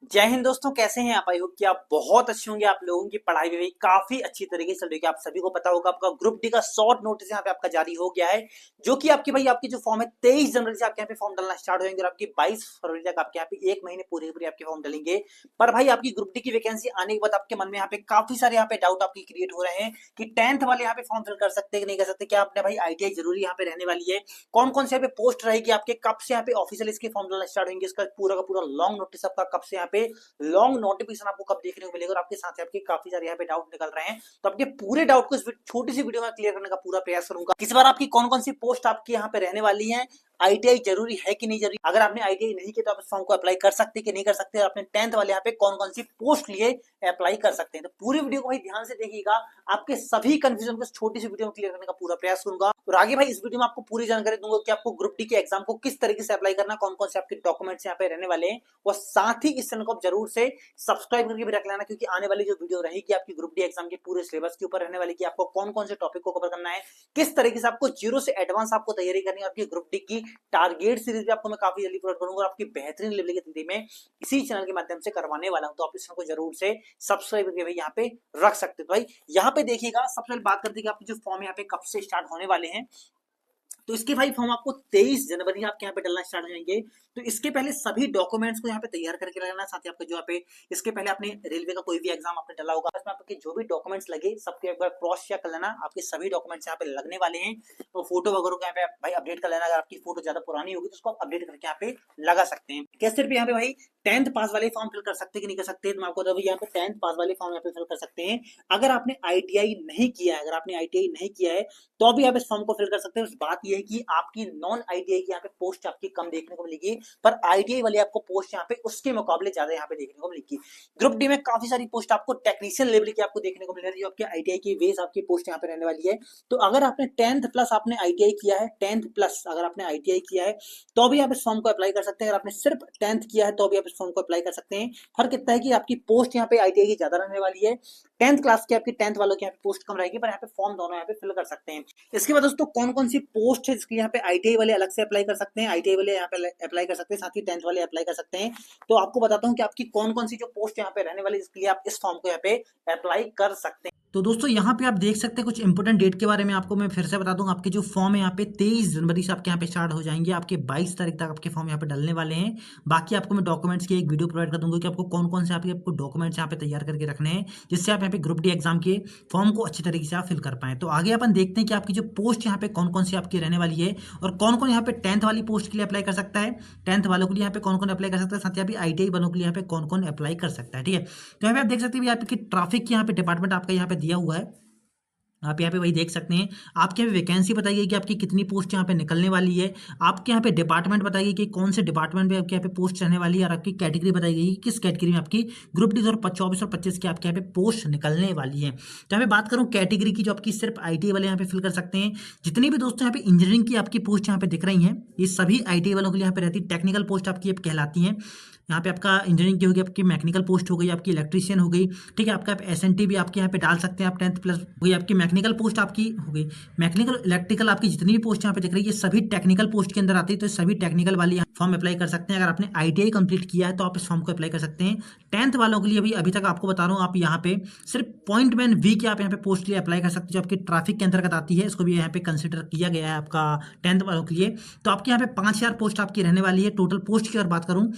जय हिंद दोस्तों, कैसे हैं आप? आई होप कि आप बहुत अच्छे होंगे। आप लोगों की पढ़ाई भी काफी अच्छी तरीके से चल रही है। आप सभी को पता होगा आपका ग्रुप डी का शॉर्ट नोटिस यहाँ पे आपका जारी हो गया है, जो कि आपकी आपकी जो फॉर्म है 23 जनवरी से आपके यहाँ पे फॉर्म डालना स्टार्ट हो जाएंगे और आपकी 22 फरवरी तक आपके यहाँ पे एक महीने पूरे पूरे आपके फॉर्म डालेंगे। पर भाई आपकी ग्रुप डी की वैकेंसी आने के बाद आपके मन में यहाँ पे काफी सारे यहाँ पे डाउट आपकी क्रिएट हो रहे हैं कि 10th वाले यहाँ पे फॉर्म फिल कर सकते हैं कि नहीं कर सकते, क्या आपने भाई आईटीआई जरूरी यहाँ पे रहने वाली है, कौन कौन से यहाँ पे पोस्ट रहेगी आपके, कब से यहाँ पे ऑफिशियल इसके फॉर्म डालना स्टार्ट होंगे, इसका पूरा का पूरा लॉन्ग नोटिस आपका कब से यहाँ पे लॉन्ग नोटिफिकेशन आपको कब देखने को मिलेगा और आपके साथ आपके काफी सारे यहाँ पे डाउट निकल रहे हैं। तो आपके पूरे डाउट को इस छोटी सी वीडियो में क्लियर करने का पूरा प्रयास करूंगा। इस बार आपकी कौन कौन सी पोस्ट आपकी यहाँ पे रहने वाली है, आईटीआई जरूरी है कि नहीं जरूरी, अगर आपने आईटीआई नहीं किया तो आप इस फॉर्म को अप्लाई कर सकते हैं कि नहीं कर सकते, आपने 10th वाले यहाँ पे कौन कौन सी पोस्ट लिए अप्लाई कर सकते हैं। तो पूरी वीडियो को भाई ध्यान से देखिएगा, आपके सभी कंफ्यूजन को छोटी सी वीडियो में क्लियर करने का पूरा प्रयास करूंगा। और आगे भाई इस वीडियो में आपको पूरी जानकारी दूंगा कि आपको ग्रुप डी के एग्जाम को किस तरीके से अप्लाई करना, कौन कौन से आपके डॉक्यूमेंट्स यहाँ पे रहने वाले हैं, और साथ ही इस चैनल को जरूर से सब्सक्राइब करके भी रख लेना, क्योंकि आने वाली जो वीडियो रहेगी आपकी ग्रुप डी एग्जाम के पूरे सिलेबस के ऊपर रहने वाली कि आपको कौन कौन से टॉपिक को कवर करना है, किस तरीके से आपको जीरो से एडवांस आपको तैयारी करनी है। आपकी ग्रुप डी की टारगेट सीरीज भी आपको मैं काफी जल्दी प्रोवाइड करूंगा और आपकी बेहतरीन लेवल की तैयारी में इसी चैनल के माध्यम से करवाने वाला हूं। तो आप इस चैनल को जरूर से सब्सक्राइब करके भाई यहाँ पे रख सकते हो। भाई यहाँ पे देखिएगा, सबसे पहले बात करते हैं कि आपके जो फॉर्म यहाँ पे कब से स्टार्ट होने वाले हैं। तो इसके भाई फॉर्म आपको 23 जनवरी आपके यहाँ पे डलना स्टार्ट हो जाएंगे। तो इसके पहले सभी डॉक्यूमेंट्स को यहाँ पे तैयार करके रखना, साथ ही आपका जो यहाँ पे इसके पहले आपने रेलवे का कोई भी एग्जाम आपने डाला होगा, इसमें आपके जो भी डॉक्यूमेंट्स लगे सबके एक बार क्रॉस चेक कर लेना। आपके सभी डॉक्यूमेंट्स यहाँ पे लगने वाले हैं, तो फोटो वगैरह को यहाँ पे भाई अपडेट कर लेना। अगर आपकी फोटो ज्यादा पुरानी होगी तो उसको आप अपडेट करके यहाँ पे लगा सकते हैं। क्या सिर्फ यहाँ पे भाई 10th पास वाले फॉर्म फिल कर सकते हैं कि नहीं कर सकते, तो मैं आपको यहाँ पे 10th पास वाले फॉर्म यहाँ पे फिल कर सकते हैं। अगर आपने आईटीआई नहीं किया है, अगर आपने आईटीआई नहीं किया है तो भी आप इस फॉर्म को फिल कर सकते हैं। बात यह है कि आपकी नॉन आईटीआई की यहाँ पे पोस्ट आपकी कम देखने को मिलेगी, पर आईटीआई वाली आपको पोस्ट यहाँ पे उसके मुकाबले ज्यादा यहाँ पे देखने को मिलेगी। ग्रुप डी में काफी सारी पोस्ट आपको टेक्नीशियन लेवल की आपको देखने को मिल रही है, आपके आईटीआई की बेस आपकी पोस्ट यहाँ पे रहने वाली है। तो अगर आपने 10th प्लस आपने आईटीआई किया है, 10th प्लस अगर आपने आईटीआई किया है तो भी आप इस फॉर्म को अप्लाई कर सकते हैं। अगर आपने सिर्फ 10th किया है तो भी आप इस फॉर्म को अप्लाई कर सकते हैं। फर्क इतना है कि आपकी पोस्ट यहाँ पे आईटीआई की ज्यादा रहने वाली है, 10th क्लास की आपकी 10th वालों की यहाँ पे पोस्ट कम रहेगी, पर यहाँ पे फॉर्म दोनों यहाँ पे फिल कर सकते हैं। इसके बाद दोस्तों कौन कौन सी पोस्ट है जिसके यहाँ पे आईटीआई वाले अलग से अप्लाई कर सकते हैं, आईटीआई वाले यहाँ पे अप्लाई कर सकते हैं, साथ ही 10th वाले अप्लाई कर सकते हैं। तो आपको बताता हूँ कि आपकी कौन कौन सी जो पोस्ट यहाँ पे रहने वाली जिसके लिए आप इस फॉर्म को यहाँ पे अप्लाई कर सकते हैं। तो दोस्तों यहाँ पे आप देख सकते हैं कुछ इंपोर्टेंट डेट के बारे में आपको मैं फिर से बता दूं। आपके जो फॉर्म है यहाँ पे 23 जनवरी से आपके यहाँ पे स्टार्ट हो जाएंगे, आपके 22 तारीख तक आपके फॉर्म यहाँ पे डलने वाले हैं। बाकी आपको मैं डॉक्यूमेंट्स की एक वीडियो प्रोवाइड कर दूंगा कि आपको कौन कौन से आपको डॉक्यूमेंट्स यहाँ पे तैयार करके रखने हैं, जिससे आप यहाँ पे ग्रुप डी एग्जाम के फॉर्म को अच्छी तरीके से आप फिल कर पाए। तो आगे अपन देखते हैं कि आपकी जो पोस्ट यहाँ पे कौन कौन सी आपकी रहने वाली है और कौन कौन यहाँ पे 10th वाली पोस्ट के लिए अप्लाई कर सकता है, 10th वालों के लिए यहाँ पे कौन कौन अप्लाई कर सकता है, साथ ही अभी आईटीआई वालों के लिए यहाँ पे कौन कौन अप्लाई कर सकता है। ठीक है, तो यहाँ पे आप देख सकते हैं यहाँ पे ट्रैफिक की यहाँ पे डिपार्टमेंट आपका यहाँ पे दिया हुआ है। आप यहाँ पे वही देख सकते हैं। आपके यहाँ पे वैकेंसी बताइए कि आपकी कितनी पोस्ट यहाँ पे निकलने वाली है, आपके यहाँ पे डिपार्टमेंट बताइए कि कौन से डिपार्टमेंट में आपके यहाँ पे पोस्ट रहने वाली है, और आपकी कैटेगरी बताई गई कि किस कैटेगरी में आपकी ग्रुप डी 2024 और 25 की आपके यहाँ पे पोस्ट निकलने वाली है। तो यहाँ पे बात करूँ कैटेगरी की, जो आपकी सिर्फ आईटीआई वाले यहाँ पे फिल कर सकते हैं। जितनी भी दोस्तों यहाँ पे इंजीनियरिंग की आपकी पोस्ट यहाँ पे दिख रही है, ये सभी आईटीआई वालों के लिए यहाँ पे रहती है। टेक्निकल पोस्ट आपकी कहलाती है। यहाँ पे आपका इंजीनियरिंग की होगी, आपकी मैकेनिकल पोस्ट हो गई, आपकी इलेक्ट्रीशियन हो गई। ठीक है, आपका एसएनटी भी आपके यहाँ पे डाल सकते हैं आप, 10th प्लस हो गई, आपकी मैकेनिकल पोस्ट आपकी हो गई। मैकेनिकल इलेक्ट्रिकल आपकी जितनी भी पोस्ट यहाँ पे दिख रही है सभी टेक्निकल पोस्ट के अंदर आती है, तो सभी टेक्निकल वाली फॉर्म अप्लाई कर सकते हैं। अगर आपने आईटीआई कंप्लीट किया है तो आप इस फॉर्म को अप्लाई कर सकते हैं। 10th वालों के लिए भी अभी तक आपको बता रहा हूँ, आप यहाँ पे सिर्फ पॉइंटमैन वी की आप यहाँ पे पोस्ट के लिए अप्लाई कर सकते हैं, जो आपकी ट्रैफिक के अंतर्गत आती है, इसको भी यहाँ पे कंसिडर किया गया है आपका 10th वालों के लिए। तो आपके यहाँ पे 5000 पोस्ट आपकी रहने वाली है। टोटल पोस्ट की अगर बात करूँ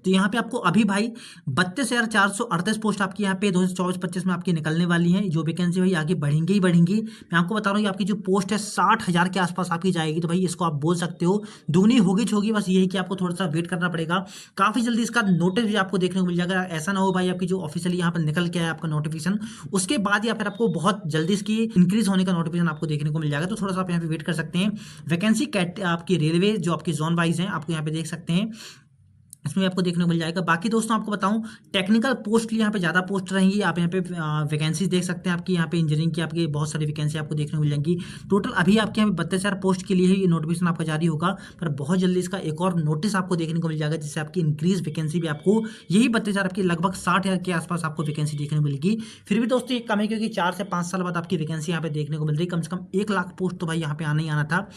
तो यहाँ पे आपको अभी भाई 32,438 पोस्ट आपकी यहाँ पे 2024-25 में आपकी निकलने वाली है। जो वैकेंसी भाई आगे बढ़ेंगी ही बढ़ेंगी। मैं आपको बता रहा हूँ कि आपकी जो पोस्ट है 60,000 के आसपास आपकी जाएगी। तो भाई इसको आप बोल सकते हो दुगनी होगी होगी, बस ये है कि आपको थोड़ा सा वेट करना पड़ेगा। काफ़ी जल्दी इसका नोटिस भी आपको देखने को मिल जाएगा। ऐसा ना हो भाई आपकी जो ऑफिशियली यहाँ पर निकल के आया आपका नोटिफिकेशन, उसके बाद या फिर आपको बहुत जल्दी इसकी इंक्रीज होने का नोटिफिकेशन आपको देखने को मिल जाएगा। तो थोड़ा सा आप यहाँ पे वेट कर सकते हैं। वैकेंसी आपकी रेलवे जो आपकी जोन वाइज है आपको यहाँ पे देख सकते हैं, इसमें आपको देखने को मिल जाएगा। बाकी दोस्तों आपको बताऊं टेक्निकल पोस्ट के लिए यहाँ पे ज़्यादा पोस्ट रहेंगी। आप यहाँ पे वैकेंसीज देख सकते हैं, आपकी यहाँ पे इंजीनियरिंग की आपकी बहुत सारी वैकेंसी आपको देखने को मिल जाएंगी। टोटल अभी आपके यहाँ पे 32,000 पोस्ट के लिए ही नोटिफिकेशन आपका जारी होगा, पर बहुत जल्दी इसका एक और नोटिस आपको देखने को मिल जाएगा, जिससे आपकी इंक्रीज वैकेंसी भी आपको यही 32,000 आपकी लगभग 60,000 के आसपास आपको वैकेंसी देखने को मिलेगी। फिर भी दोस्तों ये कम है, क्योंकि 4 से 5 साल बाद आपकी वैकेंसी यहाँ पे देखने को मिल रही है। कम से कम 1 लाख पोस्ट तो भाई यहाँ पे आना ही आना था।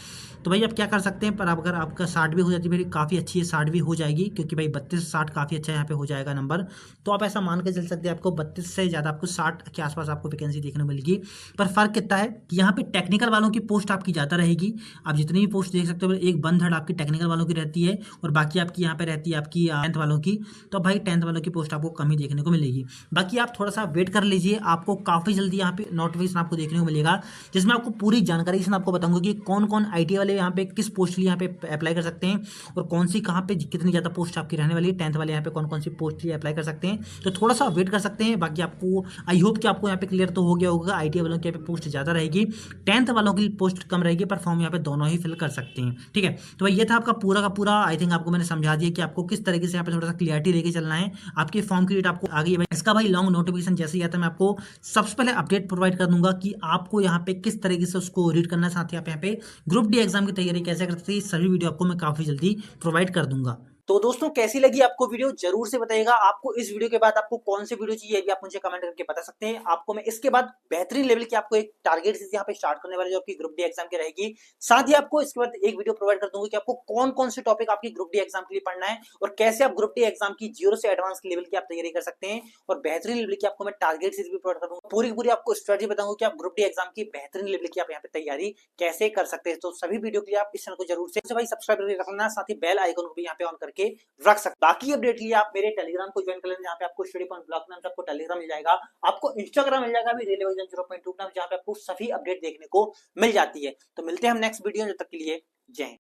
तो भाई आप क्या कर सकते हैं, पर अगर आपका 60 भी हो जाती है, काफ़ी अच्छी है, 60 भी हो जाएगी, क्योंकि भाई 32 से 60 काफ़ी अच्छा यहाँ पे हो जाएगा नंबर, तो आप ऐसा मान के चल सकते हैं आपको 32 से ज़्यादा आपको 60 के आसपास आपको वैकेंसी देखने को मिलेगी। पर फर्क कितना है कि यहाँ पे टेक्निकल वालों की पोस्ट आपकी ज़्यादा रहेगी। आप जितनी भी पोस्ट देख सकते हो एक 1/3 आपकी टेक्निकल वालों की रहती है और बाकी आपकी यहाँ पे रहती है आपकी 10th वालों की। तो भाई 10th वालों की पोस्ट आपको कम ही देखने को मिलेगी। बाकी आप थोड़ा सा वेट कर लीजिए, आपको काफ़ी जल्दी यहाँ पे नोटिफिकेशन आपको देखने को मिलेगा, जिसमें आपको पूरी जानकारी से आपको बताऊंगा कि कौन कौन IT वाले यहाँ पे किस पोस्ट के लिए यहाँ पे अप्लाई कर सकते हैं और कौन सी कहाँ पे कितनी ज़्यादा पोस्ट आपकी रहने वाली है। 10th वाले यहाँ पे कौन कौन सी पोस्ट के लिए अप्लाई कर सकते हैं, तो थोड़ा सा वेट कर सकते हैं। बाकी आपको आई होप कि आपको यहाँ पे क्लियर तो हो गया होगा। IT वालों की यहाँ पे पोस्ट ज़्यादा रहेगी, 10th वालों की पोस्ट कम रहेगी, पर फॉर्म यहाँ पे दोनों ही फिल कर सकते हैं। ठीक है, तो भाई ये था आपका पूरा का पूरा। आई थिंक आपको मैंने समझा दिया कि आपको किस तरीके से यहाँ पे थोड़ा सा क्लियरिटी लेके चलना है। आपके फॉर्म की डेट आपको आ गई है भाई। इसका भाई लॉन्ग नोटिफिकेशन जैसे ही आता है मैं आपको सबसे पहले अपडेट प्रोवाइड कर दूंगा कि आपको यहाँ पे किस तरीके से उसको रीड करना है। साथ ही आप यहाँ पे ग्रुप डी एग्जाम की तैयारी कैसे कर सकते हैं, सभी वीडियो आपको मैं काफी जल्दी प्रोवाइड कर दूंगा। तो दोस्तों कैसी लगी आपको वीडियो जरूर से बताइएगा। आपको इस वीडियो के बाद आपको कौन सी वीडियो चाहिए भी आप मुझे कमेंट करके बता सकते हैं। आपको मैं इसके बाद बेहतरीन लेवल की आपको एक टारगेट से यहाँ पे स्टार्ट करने वाली जो आपकी ग्रुप डी एग्जाम की रहेगी। साथ ही आपको इसके बाद एक वीडियो प्रोवाइड कर दूंगा कि आपको कौन कौन से टॉपिक आपकी ग्रुप डी एग्जाम के लिए पढ़ना है और कैसे आप ग्रुप डी एग्जाम की 0 से एडवांस लेवल की आप तैयारी कर सकते हैं। और बेहतरीन लेवल की आपको मैं टारगेट सीरीज भी प्रोवाइड करूंगा, पूरी आपको स्ट्रेटजी बताऊंगा कि आप ग्रुप डी एग्जाम की बेहतरीन लेवल की आप यहाँ पे तैयारी कैसे कर सकते हैं। तो सभी वीडियो के लिए आप इस चैनल को जरूर से भाई सब्सक्राइब करके रखना, साथ ही बेल आइकन को भी यहाँ पे ऑन करके रख सकते। बाकी अपडेट के लिए आप मेरे टेलीग्राम को ज्वाइन कर लेना, जहाँ पे आपको स्टडी पॉइंट ब्लॉग नाम से आपको टेलीग्राम मिल जाएगा। आपको इंस्टाग्राम मिल जाएगा भी रेलवे 0.2 नाम, जहाँ पे आपको सभी अपडेट देखने को मिल जाती है। तो मिलते हैं हम नेक्स्ट वीडियो में, जब तक के लिए जय हिंद।